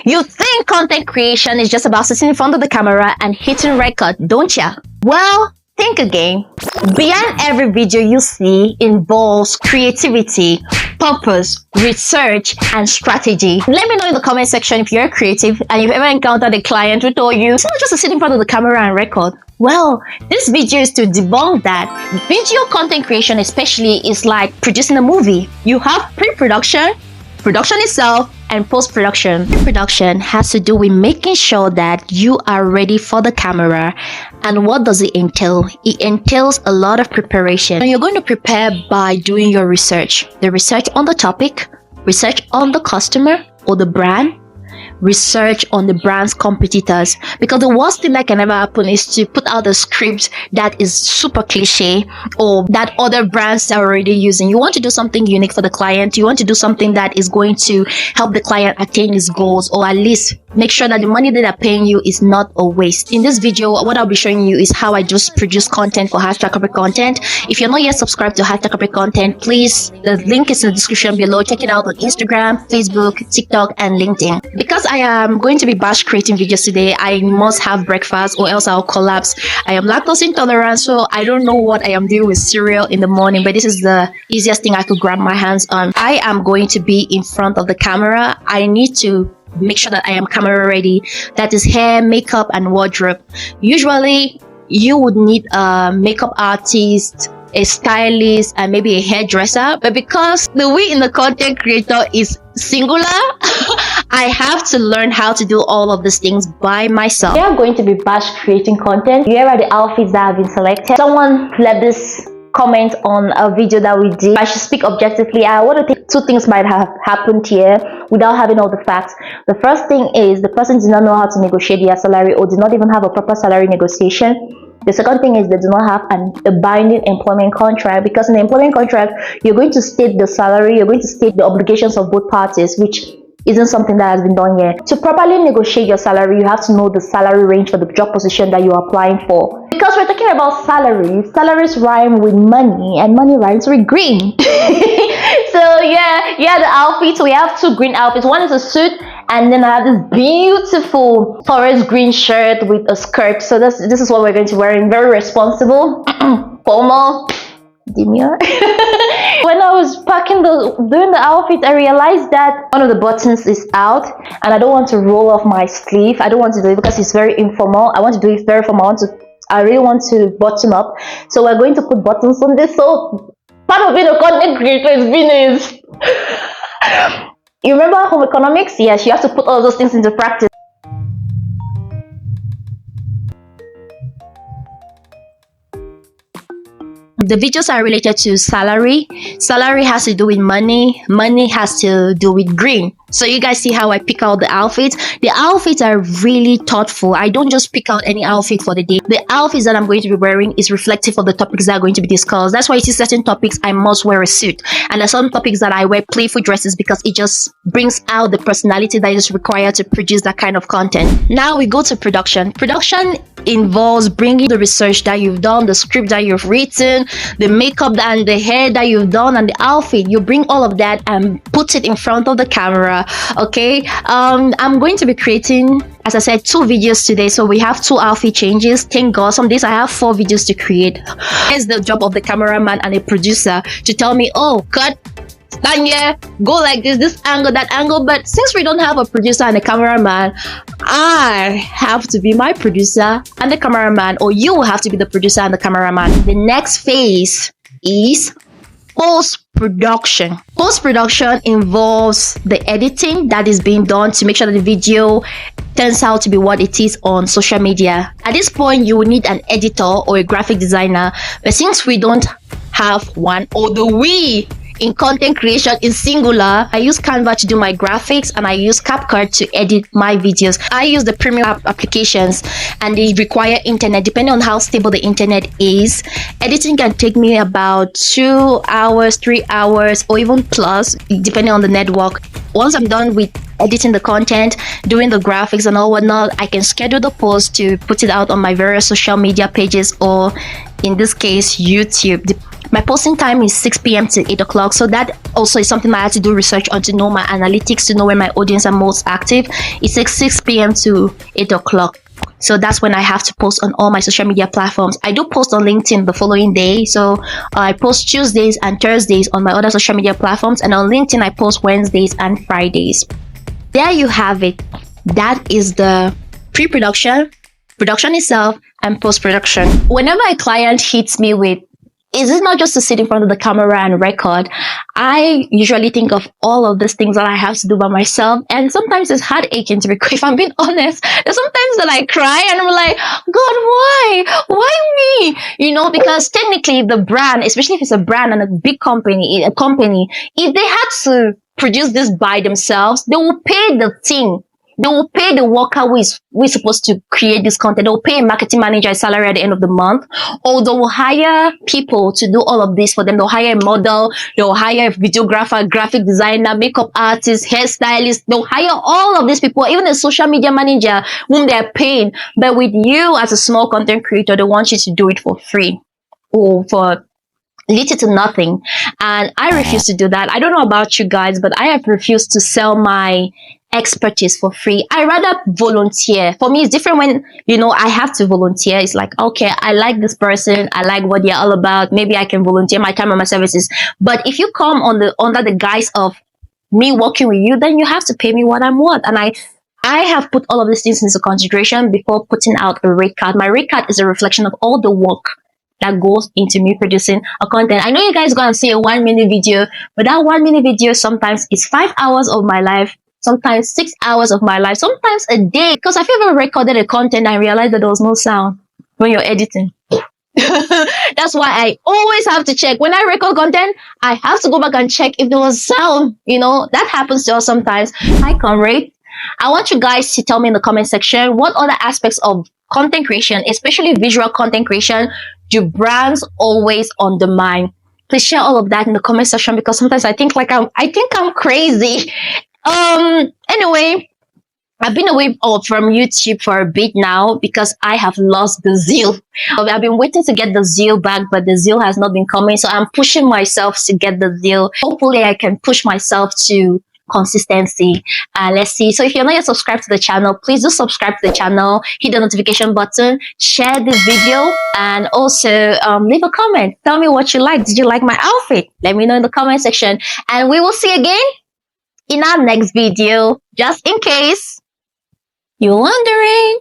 You think content creation is just about sitting in front of the camera and hitting record, don't ya? Well, think again. Behind every video you see involves creativity, purpose, research, and strategy. Let me know in the comment section if you're creative and you've ever encountered a client who told you it's not just to sit in front of the camera and record. Well, this video is to debunk that. Video content creation especially is like producing a movie. You have pre-production, production itself, and post-production. Pre-production has to do with making sure that you are ready for the camera. And what does it entail? It entails a lot of preparation. And you're going to prepare by doing your research. The research on the topic, research on the customer or the brand, research on the brand's competitors, because the worst thing that can ever happen is to put out a script that is super cliche or that other brands are already using. You want to do something unique for the client. You want to do something that is going to help the client attain his goals, or at least make sure that the money that they're paying you is not a waste. In this video, what I'll be showing you is how I just produce content for #corporate content. If you're not yet subscribed to #corporate content, please, the link is in the description below. Check it out on Instagram, Facebook, TikTok, and LinkedIn. Because I am going to be batch creating videos today, I must have breakfast or else I'll collapse. I am lactose intolerant, so I don't know what I am doing with cereal in the morning, but this is the easiest thing I could grab my hands on. I am going to be in front of the camera. I need to make sure that I am camera ready. That is hair, makeup, and wardrobe. Usually you would need a makeup artist, a stylist, and maybe a hairdresser, but because the we in the content creator is singular, I have to learn how to do all of these things by myself. We are going to be batch creating content. Here are the outfits that have been selected. Someone left this comment on a video that we did. I should speak objectively. I want to think two things might have happened here without having all the facts. The first thing is the person did not know how to negotiate their salary or did not even have a proper salary negotiation. The second thing is they do not have a binding employment contract, because in the employment contract, you're going to state the salary, you're going to state the obligations of both parties, which isn't something that has been done yet. To properly negotiate your salary, you have to know the salary range for the job position that you're applying for. Because we're talking about salary, salaries rhyme with money and money rhymes with green. So yeah, the outfits, we have two green outfits. One is a suit, and then I have this beautiful forest green shirt with a skirt. So this is what we're going to be wearing. Very responsible, formal, demure. When I was doing the outfit, I realized that one of the buttons is out, and I don't want to roll off my sleeve. I don't want to do it because it's very informal. I want to do it very formal. I really want to button up. So we're going to put buttons on this. So part of being a content creator is business. You remember home economics? Yes, you have to put all those things into practice. The videos are related to salary. Salary has to do with money. Money has to do with green. So you guys see how I pick out the outfits. The outfits are really thoughtful. I don't just pick out any outfit for the day. The outfits that I'm going to be wearing is reflective of the topics that are going to be discussed. That's why you see certain topics I must wear a suit, and there's some topics that I wear playful dresses because it just brings out the personality that is required to produce that kind of content. Now we go to production. Production involves bringing the research that you've done, the script that you've written, the makeup and the hair that you've done, and the outfit. You bring all of that and put it in front of the camera. Okay, I'm going to be creating, as I said, 2 videos today. So we have 2 outfit changes. Thank God, some days I have 4 videos to create. It's the job of the cameraman and a producer to tell me, oh, cut, stand here, go like this angle, that angle. But since we don't have a producer and a cameraman, I have to be my producer and the cameraman, or you will have to be the producer and the cameraman. The next phase is post-production. Post-production involves the editing that is being done to make sure that the video turns out to be what it is on social media. At this point, you will need an editor or a graphic designer, but since we don't have one, or the we in content creation is singular, I use Canva to do my graphics, and I use CapCut to edit my videos. I use the premium applications, and they require internet. Depending on how stable the internet is, editing can take me about 2 hours, 3 hours, or even plus, depending on the network. Once I'm done with editing the content, doing the graphics and all whatnot, I can schedule the post to put it out on my various social media pages, or in this case, YouTube. My posting time is 6 p.m. to 8 o'clock. So that also is something I had to do research on to know my analytics, to know when my audience are most active. It's like 6 p.m. to 8 o'clock. So that's when I have to post on all my social media platforms. I do post on LinkedIn the following day. So I post Tuesdays and Thursdays on my other social media platforms. And on LinkedIn, I post Wednesdays and Fridays. There you have it. That is the pre-production, production itself, and post-production. Whenever a client hits me with, is it not just to sit in front of the camera and record? I usually think of all of these things that I have to do by myself. And sometimes it's heart aching to record, if I'm being honest. There's sometimes that I cry and I'm like, God, why? Why me? You know, because technically the brand, especially if it's a brand and a big company, if they had to produce this by themselves, they will pay the team. They will pay the worker who is supposed to create this content. They will pay a marketing manager a salary at the end of the month. Or they will hire people to do all of this for them. They'll hire a model. They'll hire a videographer, graphic designer, makeup artist, hairstylist. They'll hire all of these people, even a social media manager whom they're paying. But with you as a small content creator, they want you to do it for free or for little to nothing. And I refuse to do that. I don't know about you guys, but I have refused to sell my expertise for free. I rather volunteer. For me, it's different when, you know, I have to volunteer. It's like, okay, I like this person. I like what they're all about. Maybe I can volunteer my time and my services. But if you come under the guise of me working with you, then you have to pay me what I'm worth. And I have put all of these things into consideration before putting out a rate card. My rate card is a reflection of all the work that goes into me producing a content. I know you guys go and see a 1 minute video, but that 1 minute video sometimes is 5 hours of my life, sometimes 6 hours of my life, sometimes a day. Because I've ever recorded a content and I realized that there was no sound when you're editing. That's why I always have to check. When I record content, I have to go back and check if there was sound. You know, that happens to us sometimes. Hi, Conrad. I want you guys to tell me in the comment section what other aspects of content creation, especially visual content creation, do brands always undermine? Please share all of that in the comment section, because sometimes I think I'm crazy. Anyway, I've been away from YouTube for a bit now because I have lost the zeal. I've been waiting to get the zeal back, but the zeal has not been coming. So I'm pushing myself to get the zeal. Hopefully I can push myself to consistency. Let's see. So if you're not yet subscribed to the channel, please do subscribe to the channel, hit the notification button, share this video, and also leave a comment. Tell me what you like. Did you like my outfit? Let me know in the comment section, and we will see again in our next video, just in case you're wondering.